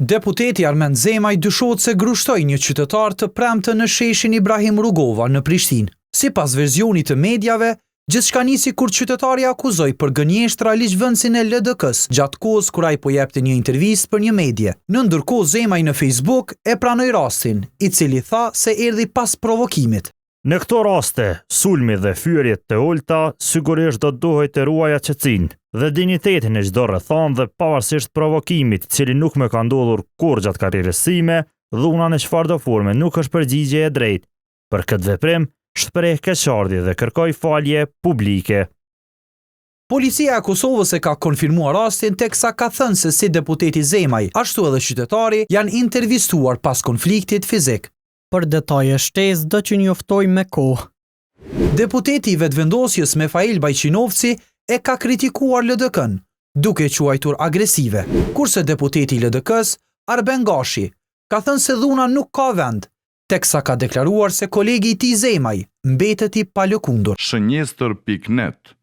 Deputeti Armend Zemaj dyshohet se grushtoi një qytetar të premtë në sheshin Ibrahim Rugova në Prishtinë. Sipas versionit të mediave, gjithçka nisi kur qytetari akuzoi për gënjeshtra ligjvënësin e LDK-s gjatë kohës kur ai po jepte një intervistë për një medie. Në ndërkohë Zemaj në Facebook e pranoi rastin, i cili tha se erdhi pas provokimit. Në këto raste, sulmi dhe fyerjet të ulta sigurisht do duhet të ruaja qetësinë dhe dinjitetin e çdo rrethon dhe pavarësisht provokimit, i cili nuk më ka ndodhur kurrë gjatë karrierës time, dhuna në çfarëdo forme nuk është përgjigje e drejtë. Për këtë veprim, shpreh keqardhje dhe kërkoj falje publike. Policia e Kosovës e ka konfirmuar rastin teksa ka thënë se si deputeti Zemaj, ashtu edhe qytetari janë intervistuar pas konfliktit fizik. Për detaje shtesë do që njoftoj me kohë. Deputeti i vetëvendosjes Mefail Bajqinovci e ka kritikuar LDK-n, duke quajtur agresive, kurse deputeti i LDK-s, Arben Gashi, ka thënë se dhuna nuk ka vend, teksa ka deklaruar se kolegi i tij Zemaj mbetet i palëkundur. Shënjestër.net